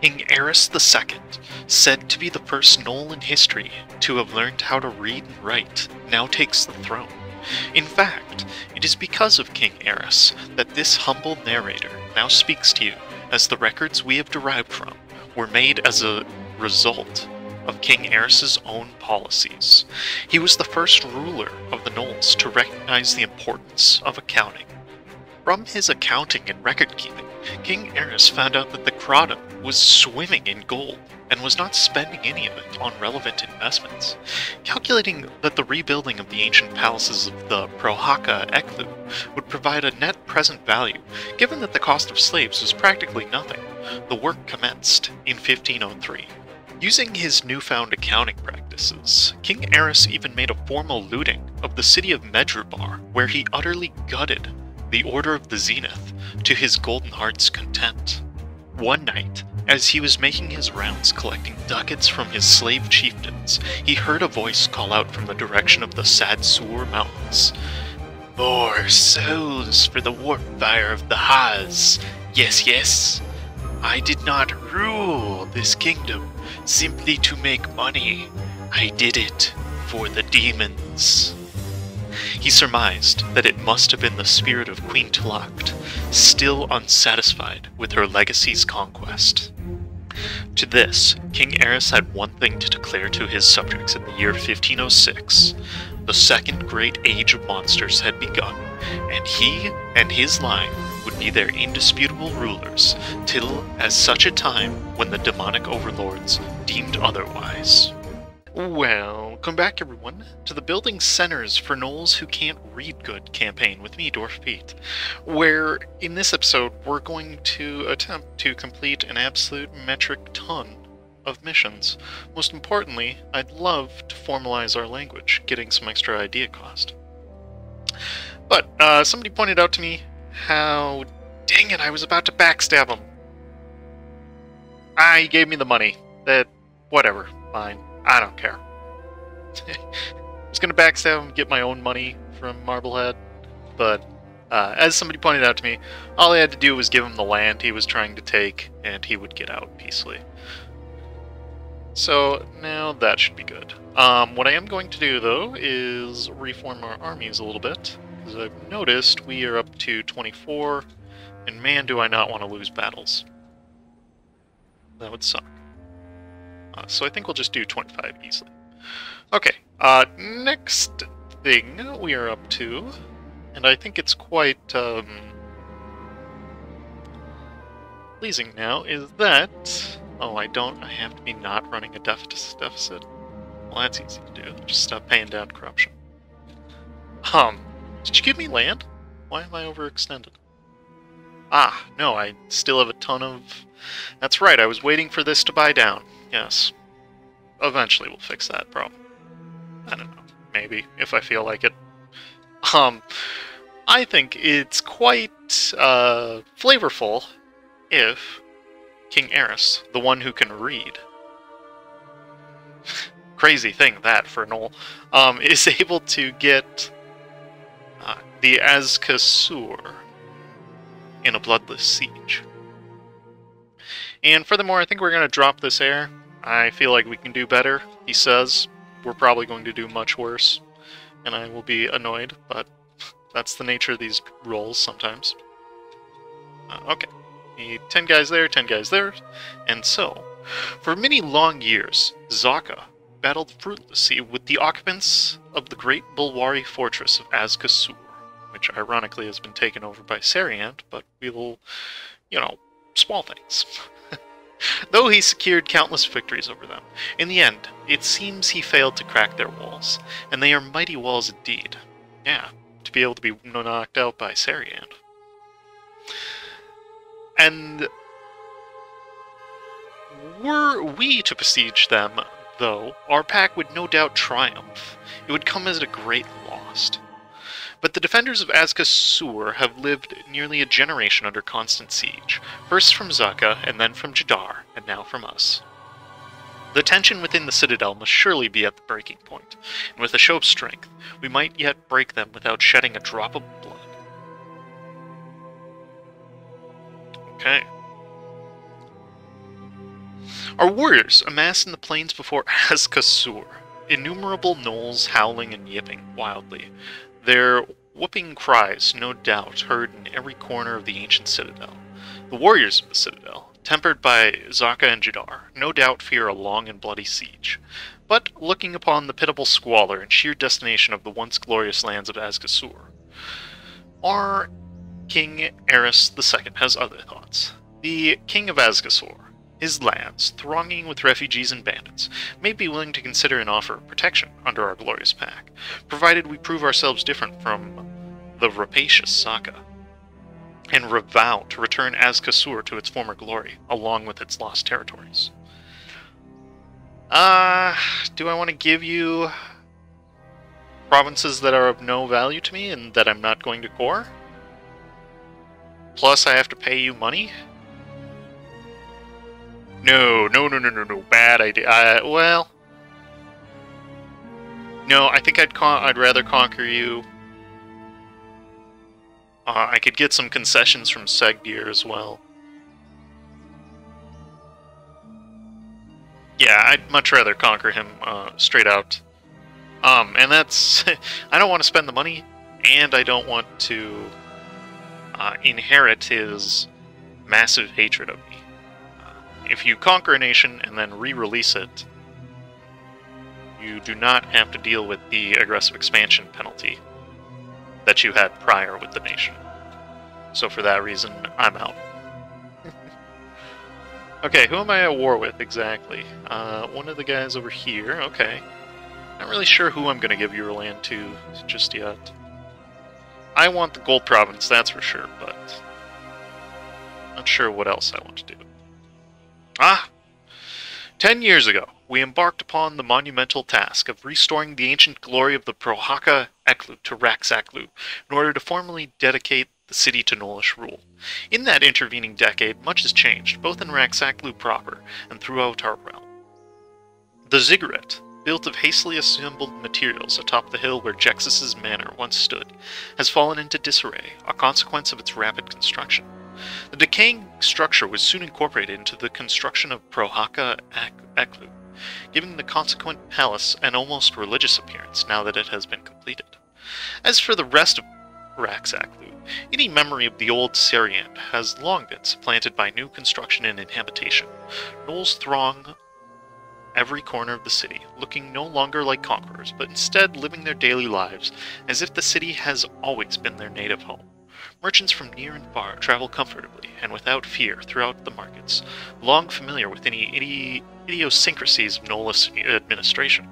King Aaryz the Second, said to be the first gnoll in history to have learned how to read and write, now takes the throne. In fact, it is because of King Aaryz that this humble narrator now speaks to you, as the records we have derived from were made as a result of King Aaryz's own policies. He was the first ruler of the gnolls to recognize the importance of accounting. From his accounting and record-keeping, King Aaryz found out that the Grotto was swimming in gold, and was not spending any of it on relevant investments. Calculating that the rebuilding of the ancient palaces of the Prohaka Eklu would provide a net present value, given that the cost of slaves was practically nothing, the work commenced in 1503. Using his newfound accounting practices, King Aaryz even made a formal looting of the city of Medrubar, where he utterly gutted the Order of the Zenith to his Golden Heart's content. One night, as he was making his rounds collecting ducats from his slave chieftains, he heard a voice call out from the direction of the Sadsur Mountains. "More souls for the warp fire of the Haz. Yes, yes. I did not rule this kingdom simply to make money. I did it for the demons." He surmised that it must have been the spirit of Queen Tluukt, still unsatisfied with her legacy's conquest. To this, King Aaryz had one thing to declare to his subjects in the year 1506. The second great age of monsters had begun, and he and his line would be their indisputable rulers, till as such a time when the demonic overlords deemed otherwise. Welcome back, everyone, to the Building Centers for Gnolls Who Can't Read Good campaign with me, Dwarf Pete, where in this episode we're going to attempt to complete an absolute metric ton of missions. Most importantly, I'd love to formalize our language, getting some extra idea cost. But somebody pointed out to me how, dang it, I was about to backstab him. He gave me the money. Whatever, fine. I don't care. I was going to backstab him, get my own money from Marblehead, but as somebody pointed out to me, all I had to do was give him the land he was trying to take, and he would get out peacefully. So now that should be good. What I am going to do, though, is reform our armies a little bit, because I've noticed we are up to 24, and man, do I not want to lose battles. That would suck. So I think we'll just do 25 easily. Okay, next thing we are up to, and I think it's quite pleasing now, is that... Oh, I have to be not running a deficit. Well, that's easy to do. Just stop paying down corruption. Did you give me land? Why am I overextended? No, I still have a ton of... That's right, I was waiting for this to buy down. Yes. Eventually we'll fix that problem. I don't know. Maybe, if I feel like it. I think it's quite flavorful if King Aaryz, the one who can read, crazy thing that for Gnoll, is able to get the Azkasur in a bloodless siege. And furthermore, I think we're going to drop this heir. I feel like we can do better, he says. We're probably going to do much worse, and I will be annoyed, but that's the nature of these roles sometimes. Okay. Need 10 guys there, 10 guys there. And so, for many long years, Zaka battled fruitlessly with the occupants of the great Bulwari fortress of Azkasur, which ironically has been taken over by Sariant, but we will, small things. Though he secured countless victories over them, in the end, it seems he failed to crack their walls, and they are mighty walls indeed. Yeah, to be able to be knocked out by Sariant. And were we to besiege them, though, our pack would no doubt triumph. It would come as a great loss. But the defenders of Azkasur have lived nearly a generation under constant siege, first from Zaka, and then from Jadar, and now from us. The tension within the citadel must surely be at the breaking point, and with a show of strength, we might yet break them without shedding a drop of blood. Okay. Our warriors amassed in the plains before Azkasur, innumerable gnolls howling and yipping wildly, their whooping cries no doubt heard in every corner of the ancient citadel. The warriors of the citadel, tempered by Zaka and Jadar, no doubt fear a long and bloody siege. But looking upon the pitiable squalor and sheer destination of the once glorious lands of Azkasur, our King Aaryz the Second has other thoughts. The King of Azkasur, his lands, thronging with refugees and bandits, may be willing to consider an offer of protection under our glorious pact, provided we prove ourselves different from the rapacious Zaka, and vow to return Azkasur to its former glory, along with its lost territories. Do I want to give you provinces that are of no value to me and that I'm not going to core? Plus I have to pay you money? No, bad idea. Well... No, I think I'd rather conquer you. I could get some concessions from Segdir as well. Yeah, I'd much rather conquer him straight out. And that's... I don't want to spend the money, and I don't want to inherit his massive hatred of me. If you conquer a nation and then re-release it, you do not have to deal with the aggressive expansion penalty that you had prior with the nation. So for that reason, I'm out. Okay, who am I at war with exactly? One of the guys over here, okay. Not really sure who I'm going to give your land to just yet. I want the gold province, that's for sure, but not sure what else I want to do. 10 years ago, we embarked upon the monumental task of restoring the ancient glory of the Prohaka Eklu to Raxaklu in order to formally dedicate the city to Gnollish rule. In that intervening decade, much has changed, both in Raxaklu proper and throughout our realm. The ziggurat, built of hastily assembled materials atop the hill where Jexus's manor once stood, has fallen into disarray, a consequence of its rapid construction. The decaying structure was soon incorporated into the construction of Prohaka Eklu, giving the consequent palace an almost religious appearance now that it has been completed. As for the rest of Raxaklu, any memory of the old Seriand has long been supplanted by new construction and inhabitation. Gnolls throng every corner of the city, looking no longer like conquerors, but instead living their daily lives as if the city has always been their native home. Merchants from near and far travel comfortably and without fear throughout the markets, long familiar with any idiosyncrasies of Gnollish administration.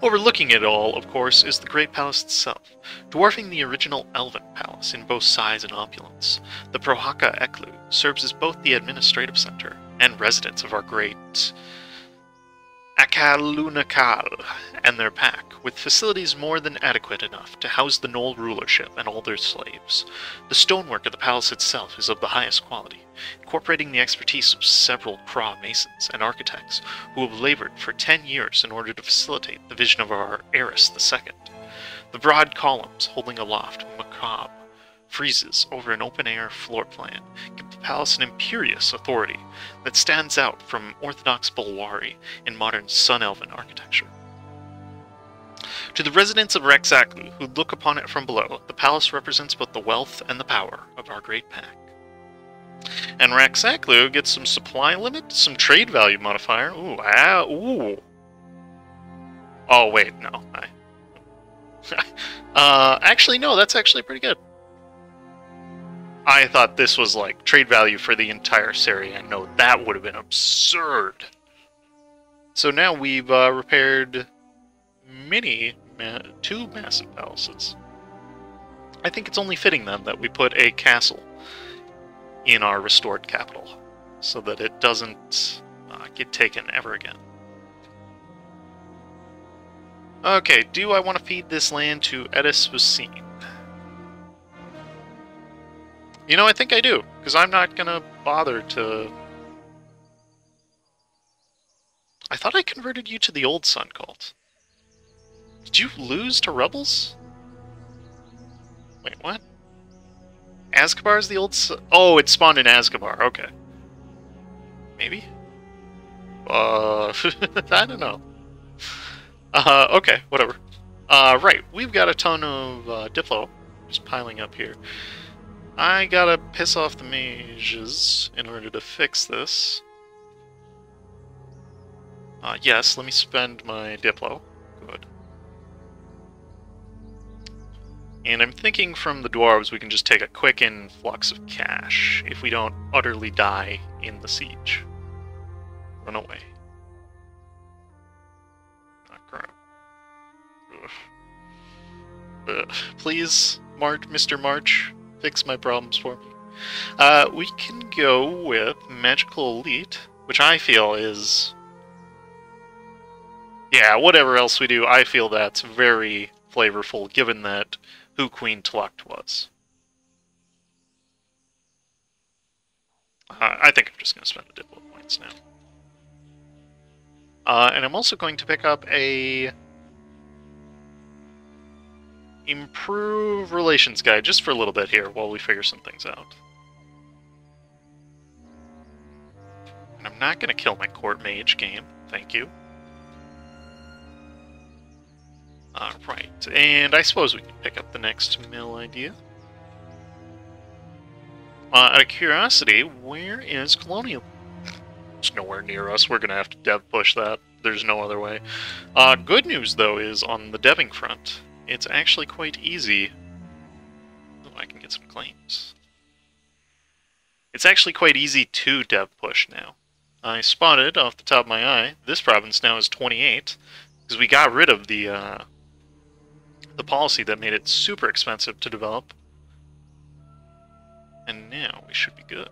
Overlooking it all, of course, is the great palace itself, dwarfing the original Elven palace in both size and opulence. The Prohaka Eklu serves as both the administrative center and residence of our great Akalunakal and their pack, with facilities more than adequate enough to house the Gnoll rulership and all their slaves. The stonework of the palace itself is of the highest quality, incorporating the expertise of several Craw masons and architects who have labored for 10 years in order to facilitate the vision of our Aaryz the Second. The broad columns holding aloft macabre friezes over an open-air floor plan give the palace an imperious authority that stands out from orthodox Bulwari in modern Sun Elven architecture. To the residents of Raxaklu who look upon it from below, the palace represents both the wealth and the power of our great pack. And Raxaklu gets some supply limit, some trade value modifier. Ooh. Oh, wait, no. Actually, no, that's actually pretty good. I thought this was like trade value for the entire series, and no, that would have been absurd. So now we've repaired two massive palaces. I think it's only fitting then that we put a castle in our restored capital, so that it doesn't get taken ever again. Okay, do I want to feed this land to Edis Vaccine? You know, I think I do, because I'm not gonna bother to... I thought I converted you to the old Sun Cult. Did you lose to Rebels? Wait, what? Azkabar's the old Sun... Oh, it spawned in Azkabar, okay. Maybe? I don't know. Okay, whatever. Right, we've got a ton of Diplo just piling up here. I gotta piss off the mages in order to fix this. Yes, let me spend my Diplo. Good. And I'm thinking from the dwarves we can just take a quick influx of cash if we don't utterly die in the siege. Run away. Ah, crap. Please, Mr. March, fix my problems for me. We can go with Magical Elite, which I feel is... Yeah, whatever else we do, I feel that's very flavorful, given that who Queen Tluukt was. I think I'm just going to spend the Diplo points now. And I'm also going to pick up a... Improve Relations Guide, just for a little bit here, while we figure some things out. And I'm not going to kill my Court Mage game, thank you. Right, and I suppose we can pick up the next mill idea. Out of curiosity, where is Colonial? It's nowhere near us. We're going to have to dev push that. There's no other way. Good news, though, is on the deving front, it's actually quite easy. Oh, I can get some claims. It's actually quite easy to dev push now. I spotted, off the top of my eye, this province now is 28, because we got rid of the policy that made it super expensive to develop. And now we should be good.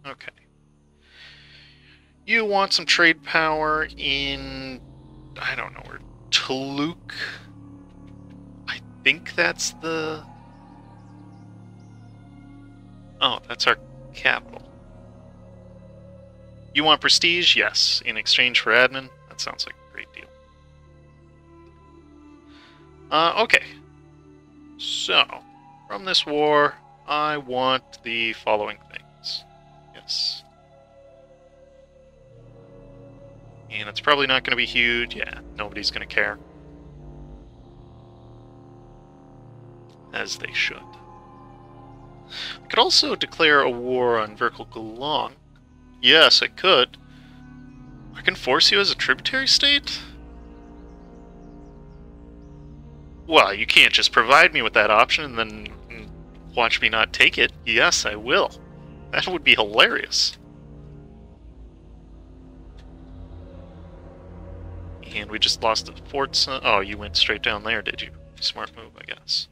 Okay. You want some trade power in... I don't know where... Tluukt? I think that's the... Oh, that's our capital. You want prestige? Yes. In exchange for admin? That sounds like a great deal. Okay. So, from this war, I want the following things. Yes. And it's probably not going to be huge. Yeah, nobody's going to care. As they should. I could also declare a war on vertical long. Yes, I could. I can force you as a tributary state? Well, you can't just provide me with that option and then watch me not take it. Yes, I will. That would be hilarious. And we just lost the fort. Oh, you went straight down there, did you? Smart move, I guess.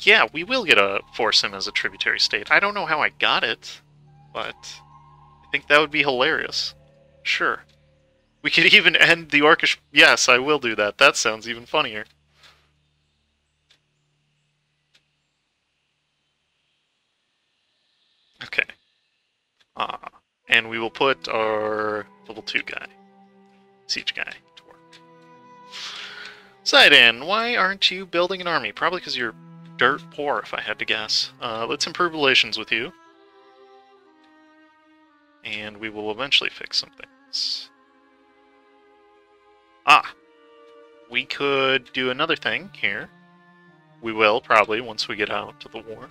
Yeah, we will get a force him as a tributary state. I don't know how I got it, but I think that would be hilarious. Sure. We could even end the orchestra. Yes, I will do that. That sounds even funnier. Okay. And we will put our level 2 guy, siege guy, to work. Sidon, why aren't you building an army? Probably because you're dirt poor, if I had to guess. Let's improve relations with you. And we will eventually fix some things. We could do another thing here. We will, probably, once we get out to the war.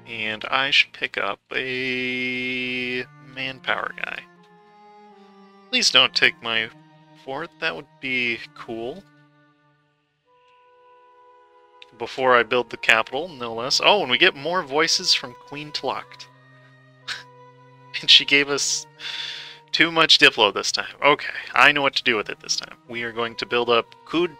And I should pick up a manpower guy. Please don't take my fort, that would be cool. Before I build the capital, no less. Oh, and we get more voices from Queen Tluukt. And she gave us too much Diplo this time. Okay, I know what to do with it this time. We are going to build up Kudamar.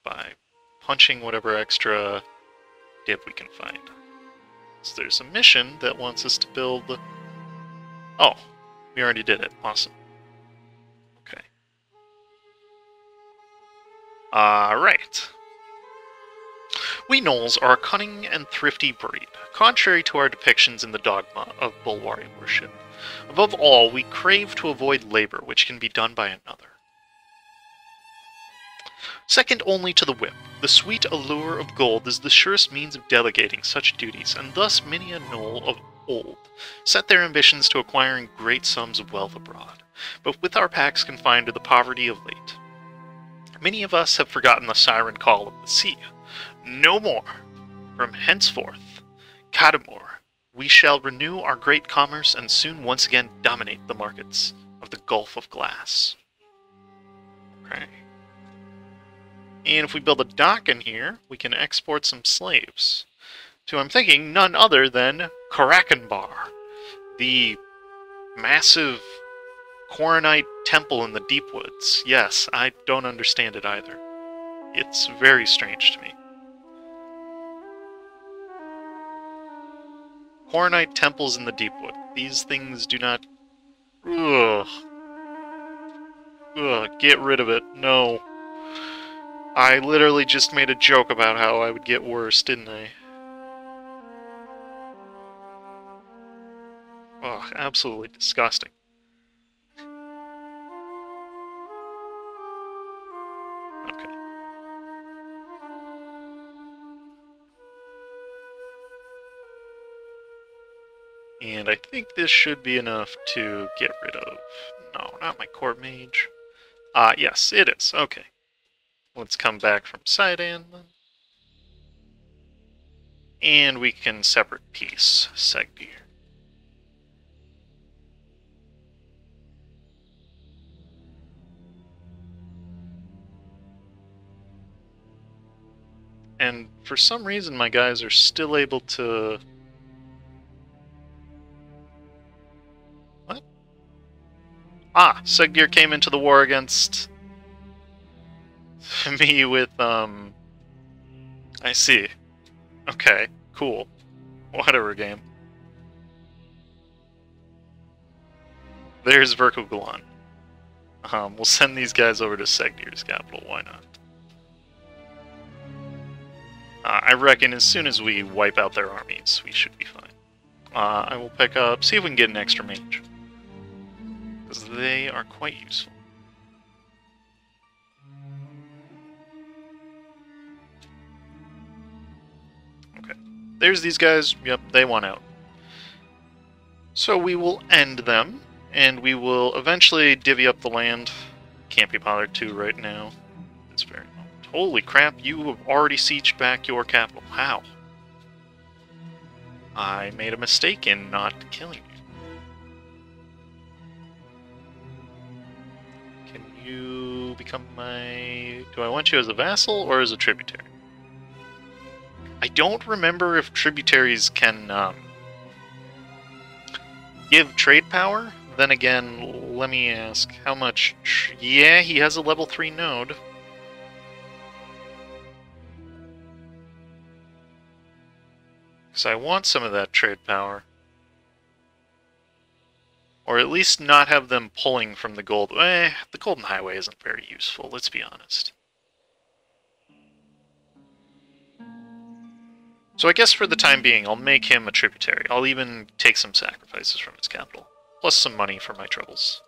By punching whatever extra dip we can find. So there's a mission that wants us to build... Oh, we already did it. Awesome. Okay. Right. We gnolls are a cunning and thrifty breed, contrary to our depictions in the dogma of Bulwari worship. Above all, we crave to avoid labor which can be done by another. Second only to the whip, the sweet allure of gold is the surest means of delegating such duties, and thus many a gnoll of old set their ambitions to acquiring great sums of wealth abroad, but with our packs confined to the poverty of late. Many of us have forgotten the siren call of the sea. No more! From henceforth, Cadamore, we shall renew our great commerce and soon once again dominate the markets of the Gulf of Glass. Okay. And if we build a dock in here, we can export some slaves to, I'm thinking, none other than Anbennar, the massive Coronite temple in the deep woods. Yes, I don't understand it either. It's very strange to me. Coronite temples in the deep wood. These things do not... Ugh. Ugh, get rid of it. No. I literally just made a joke about how I would get worse, didn't I? Ugh, absolutely disgusting. Okay. And I think this should be enough to get rid of... No, not my court mage. Yes, it is. Okay. Let's come back from Sidan, then. And we can separate piece Segdir. And for some reason, my guys are still able to... What? Ah, Segdir came into the war against me with, I see. Okay, cool. Whatever, game. There's Verkogulan. We'll send these guys over to Segdir's capital, why not? I reckon as soon as we wipe out their armies, we should be fine. I will pick up, see if we can get an extra mage. Because they are quite useful. Okay. There's these guys. Yep, they want out. So we will end them, and we will eventually divvy up the land. Can't be bothered to right now. It's very... Holy crap, you have already sieged back your capital. How? I made a mistake in not killing you. Can you become my... Do I want you as a vassal or as a tributary? I don't remember if tributaries can give trade power. Then again, let me ask, how much... Yeah, he has a level 3 node. Because I want some of that trade power. Or at least not have them pulling from the gold. The Golden Highway isn't very useful, let's be honest. So I guess for the time being, I'll make him a tributary. I'll even take some sacrifices from his capital. Plus some money for my troubles.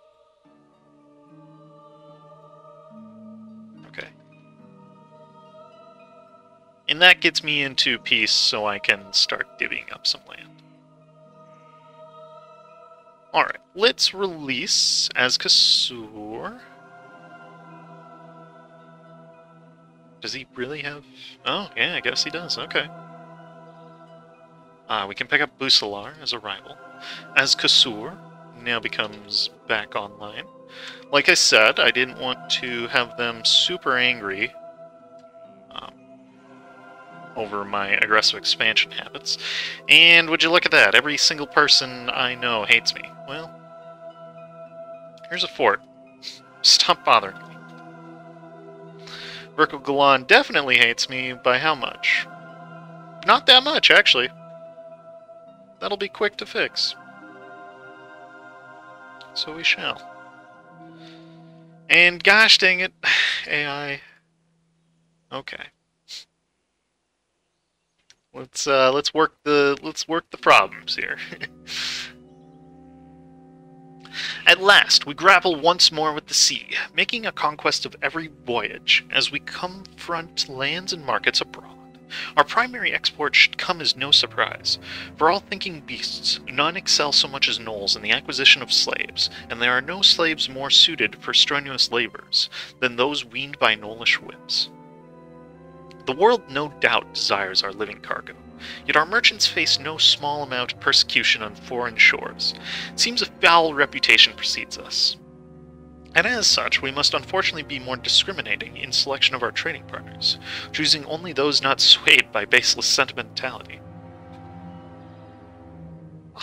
Okay. And that gets me into peace so I can start divvying up some land. Alright, let's release Azkassur. Does he really have... Oh, yeah, I guess he does. Okay. We can pick up Busalar as a rival. Azkassur now becomes back online. Like I said, I didn't want to have them super angry over my aggressive expansion habits. And would you look at that, every single person I know hates me. Well, here's a fort. Stop bothering me. Verkogulan definitely hates me. By how much? Not that much, actually. That'll be quick to fix. So we shall. And gosh dang it, AI. Okay. Let's work the problems here. At last, we grapple once more with the sea, making a conquest of every voyage as we confront lands and markets abroad. Our primary export should come as no surprise. For all thinking beasts, none excel so much as gnolls in the acquisition of slaves, and there are no slaves more suited for strenuous labors than those weaned by gnollish whips. The world no doubt desires our living cargo, yet our merchants face no small amount of persecution on foreign shores. It seems a foul reputation precedes us. And as such, we must unfortunately be more discriminating in selection of our trading partners, choosing only those not swayed by baseless sentimentality.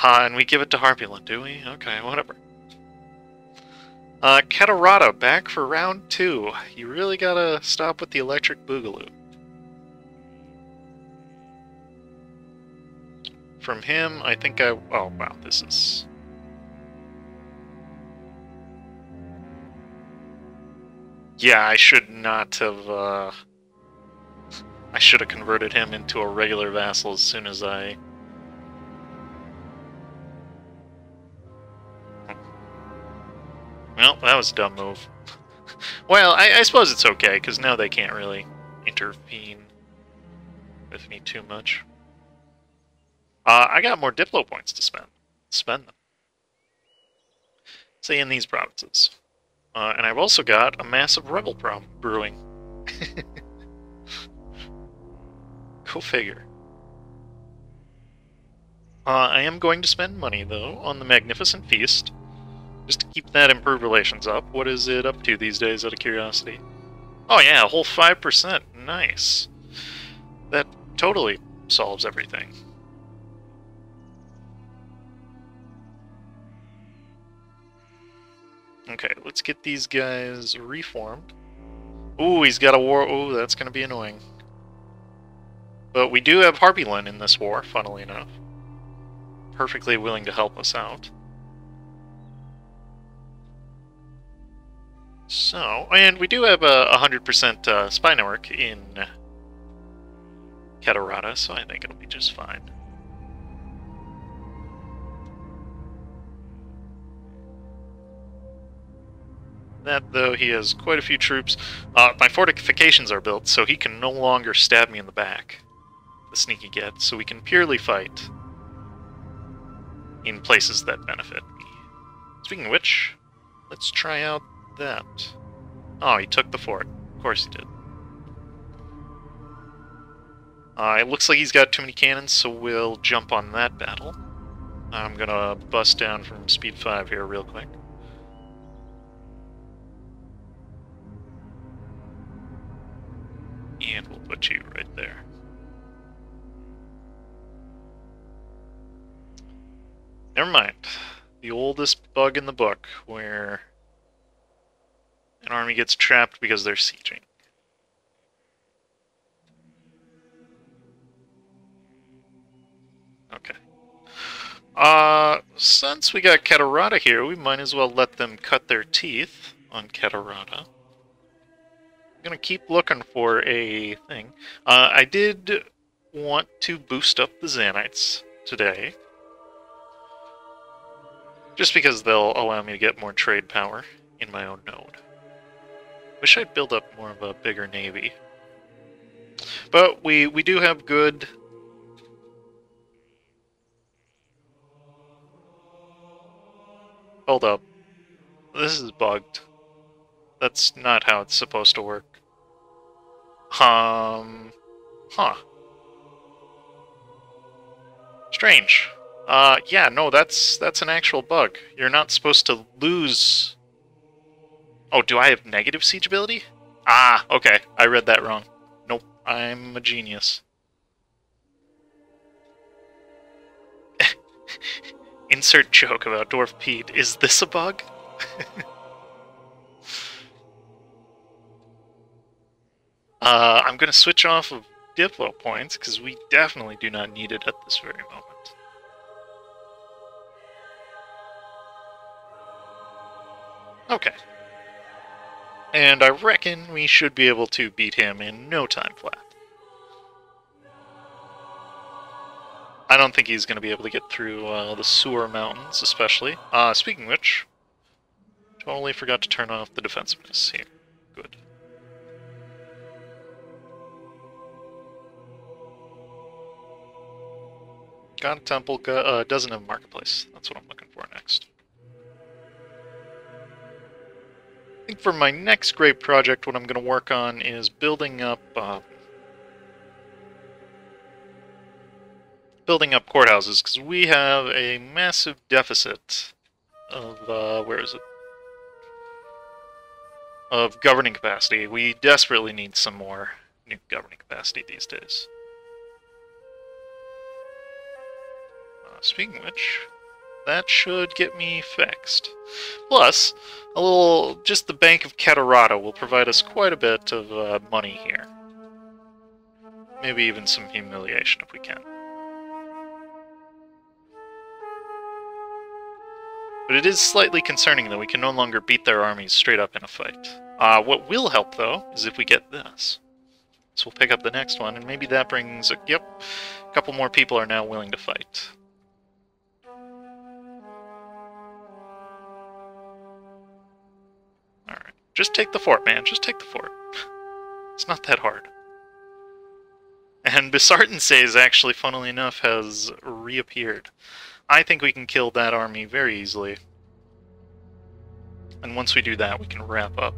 And we give it to Harpulin, do we? Okay, whatever. Catarata, back for round 2. You really gotta stop with the electric boogaloo. From him, I think I... Oh, wow, this is... Yeah, I should not have, I should have converted him into a regular vassal as soon as I... Well, that was a dumb move. Well, I suppose it's okay, because now they can't really intervene with me too much. I got more Diplo points to spend. Spend them. Say in these provinces. And I've also got a massive rebel problem brewing. Go figure. I am going to spend money, though, on the Magnificent Feast, just to keep that improved relations up. What is it up to these days, out of curiosity? Oh yeah, a whole 5%. Nice. That totally solves everything. Okay, let's get these guys reformed. Ooh, he's got a war. Ooh, that's going to be annoying. But we do have Harpulin in this war, funnily enough. Perfectly willing to help us out. So, and we do have a 100% spy network in Catarata, so I think it'll be just fine. That, though, he has quite a few troops. My fortifications are built, so he can no longer stab me in the back. The sneaky get, so we can purely fight in places that benefit me. Speaking of which, let's try out that. Oh, he took the fort. Of course he did. It looks like he's got too many cannons, so we'll jump on that battle. I'm gonna bust down from speed 5 here real quick. And we'll put you right there. Never mind. The oldest bug in the book, where an army gets trapped because they're sieging. Okay. Since we got Catarata here, we might as well let them cut their teeth on Catarata. I'm gonna keep looking for a thing. I did want to boost up the Xanites today. Just because they'll allow me to get more trade power in my own node. Wish I'd build up more of a bigger navy. But we do have good... Hold up. This is bugged. That's not how it's supposed to work. Huh. Strange. Yeah, no, that's an actual bug. You're not supposed to lose... Oh, do I have negative siege ability? Ah, okay. I read that wrong. Nope, I'm a genius. Insert joke about Dwarf Pete. Is this a bug? I'm gonna switch off of Diplo points, because we definitely do not need it at this very moment. Okay. And I reckon we should be able to beat him in no time flat. I don't think he's going to be able to get through the sewer mountains, especially. Speaking of which, Totally forgot to turn off the defensiveness here. Good. Got a temple, doesn't have a marketplace. That's what I'm looking for next. I think for my next great project, what I'm going to work on is building up courthouses, because we have a massive deficit of, where is it? Of governing capacity. We desperately need some more new governing capacity these days. Speaking of which, that should get me fixed. Plus, just the Bank of Catarata will provide us quite a bit of money here. Maybe even some humiliation if we can. But it is slightly concerning that we can no longer beat their armies straight up in a fight. What will help, though, is if we get this. So we'll pick up the next one, and maybe that brings... yep, a couple more people are now willing to fight. Alright, just take the fort, man. Just take the fort. It's not that hard. And Bisartanses, actually, funnily enough, has reappeared. I think we can kill that army very easily. And once we do that, we can wrap up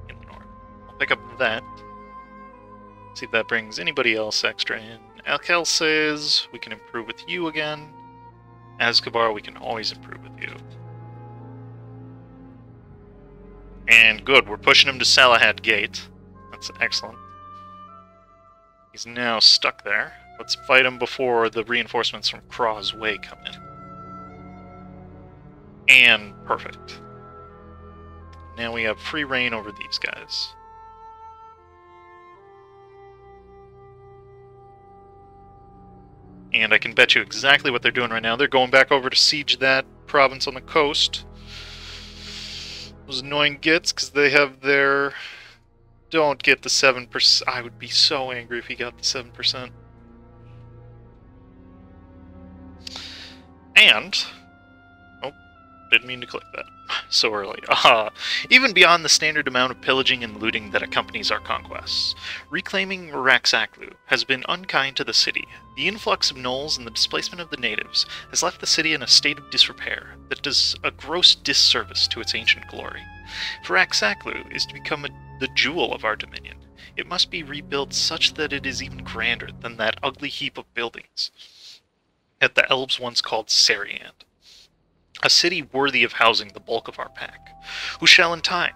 in the north. I'll pick up that. See if that brings anybody else extra in. Alcalces, we can improve with you again. Azkabar, we can always improve with you. And good, we're pushing him to Salahad Gate. That's excellent. He's now stuck there. Let's fight him before the reinforcements from Kraw's Way come in. And perfect. Now we have free reign over these guys. And I can bet you exactly what they're doing right now. They're going back over to siege that province on the coast. Those annoying gits, because they have their... Don't get the 7%. I would be so angry if he got the 7%. And... oh, didn't mean to click that so early. Even beyond the standard amount of pillaging and looting that accompanies our conquests, reclaiming Raxaclu has been unkind to the city. The influx of gnolls and the displacement of the natives has left the city in a state of disrepair that does a gross disservice to its ancient glory. If Raxaclu is to become the jewel of our dominion, it must be rebuilt such that it is even grander than that ugly heap of buildings that the elves once called Seriand. A city worthy of housing the bulk of our pack, who shall in time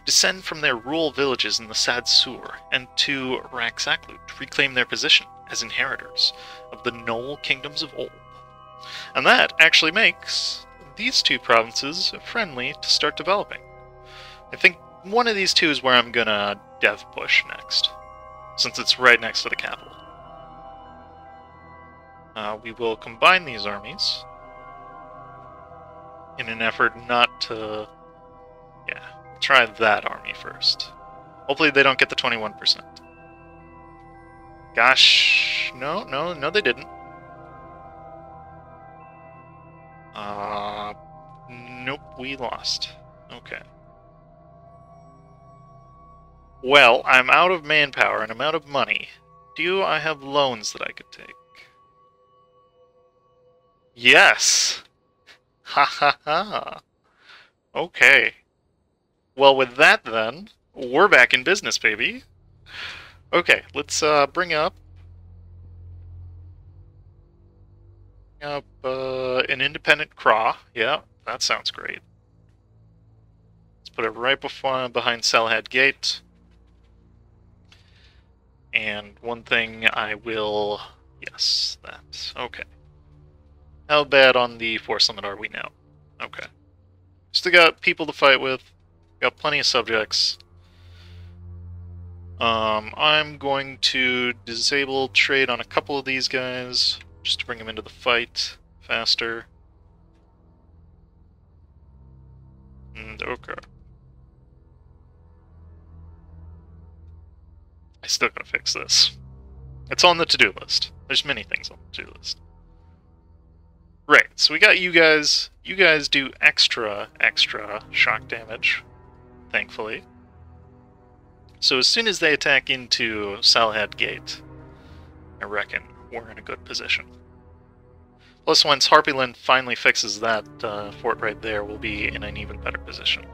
descend from their rural villages in the Sad Sur and to Raxaclu to reclaim their position as inheritors of the Gnoll kingdoms of old. And that actually makes these two provinces friendly to start developing. I think one of these two is where I'm gonna dev push next, since it's right next to the capital. We will combine these armies in an effort not to... yeah, try that army first. Hopefully they don't get the 21%. Gosh, no, they didn't. Nope, we lost. Okay. Well, I'm out of manpower and I'm out of money. Do I have loans that I could take? Yes! Ha ha ha! Okay. Well, with that then, we're back in business, baby. Okay, let's bring up an independent Craw. Yeah, that sounds great. Let's put it right behind Salahad Gate. And one thing I will... yes, that. Okay. How bad on the force limit are we now? Okay. Still got people to fight with. Got plenty of subjects. I'm going to disable trade on a couple of these guys, just to bring them into the fight faster. And okay. I still gotta fix this. It's on the to-do list. There's many things on the to-do list. Right, so we got you guys. You guys do extra shock damage, thankfully. So as soon as they attack into Salahad Gate, I reckon we're in a good position. Plus, once Harpyland finally fixes that fort right there, we'll be in an even better position.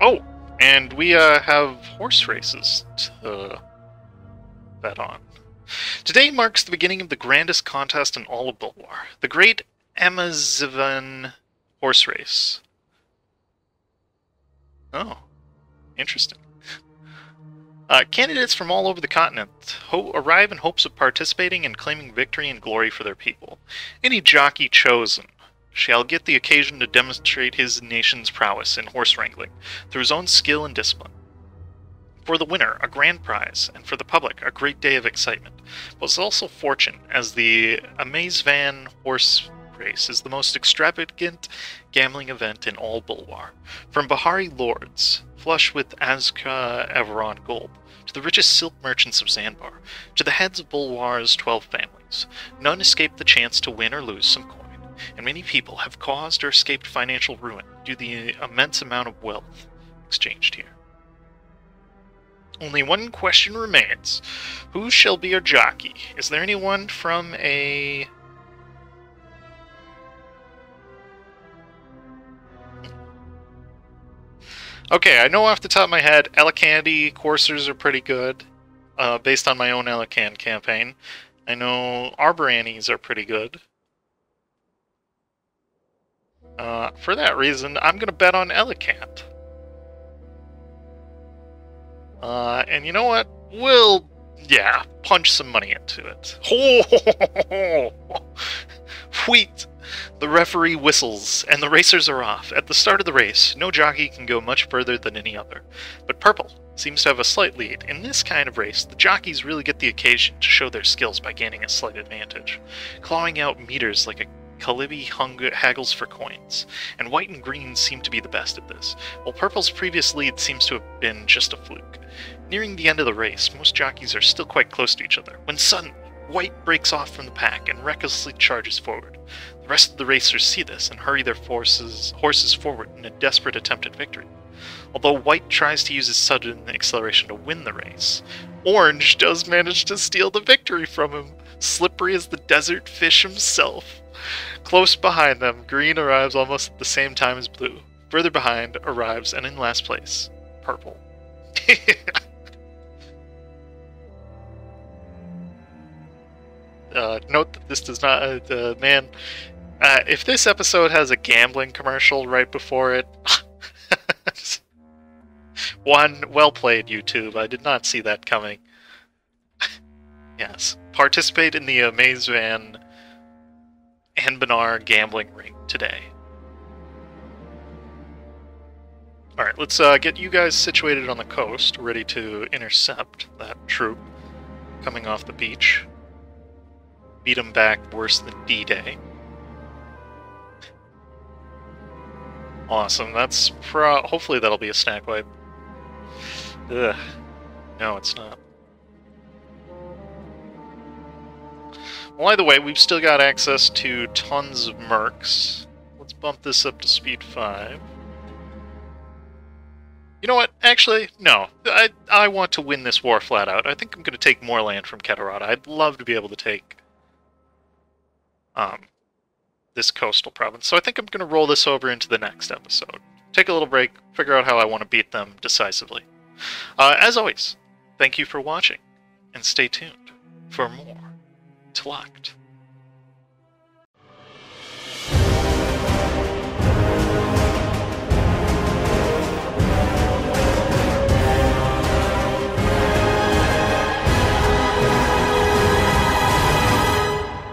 Oh! And we have horse races to bet on. Today marks the beginning of the grandest contest in all of Bulwar, the Great Amazivan Horse Race. Oh, interesting. Candidates from all over the continent arrive in hopes of participating and claiming victory and glory for their people. Any jockey chosen shall get the occasion to demonstrate his nation's prowess in horse wrangling through his own skill and discipline. For the winner, a grand prize, and for the public, a great day of excitement. But it's also fortune, as the Amazvan horse race is the most extravagant gambling event in all Bulwar. From Bahari lords, flush with Azka Everon gold, to the richest silk merchants of Zanbar, to the heads of Bulwar's 12 families, none escape the chance to win or lose some coin. And many people have caused or escaped financial ruin due to the immense amount of wealth exchanged here. Only one question remains. Who shall be our jockey? Is there anyone from a... Okay, I know off the top of my head, Alicante coursers are pretty good, based on my own Alicante campaign. I know Arbor Annies are pretty good. For that reason, I'm going to bet on Alicante. And you know what? We'll, punch some money into it. Wheat! The referee whistles, and the racers are off. At the start of the race, no jockey can go much further than any other. But Purple seems to have a slight lead. In this kind of race, the jockeys really get the occasion to show their skills by gaining a slight advantage, clawing out meters like a Calibi haggles for coins, and White and Green seem to be the best at this, while Purple's previous lead seems to have been just a fluke. Nearing the end of the race, most jockeys are still quite close to each other, when suddenly, White breaks off from the pack and recklessly charges forward. The rest of the racers see this and hurry their horses forward in a desperate attempt at victory. Although White tries to use his sudden acceleration to win the race, Orange does manage to steal the victory from him, slippery as the desert fish himself. Close behind them, Green arrives almost at the same time as Blue. Further behind arrives, and in last place, Purple. Note that this does not... if this episode has a gambling commercial right before it... One, well played, YouTube. I did not see that coming. Yes. Participate in the Amazvan Anbennar gambling ring today. Alright, let's get you guys situated on the coast, ready to intercept that troop coming off the beach. Beat them back worse than D-Day. Awesome, that's hopefully that'll be a snack wipe. Ugh. No, it's not. Well, either way, we've still got access to tons of mercs. Let's bump this up to speed 5. You know what? Actually, no. I want to win this war flat out. I think I'm going to take more land from Keterada. I'd love to be able to take this coastal province. So I think I'm going to roll this over into the next episode. Take a little break, figure out how I want to beat them decisively. As always, thank you for watching, and stay tuned for more Tluukt.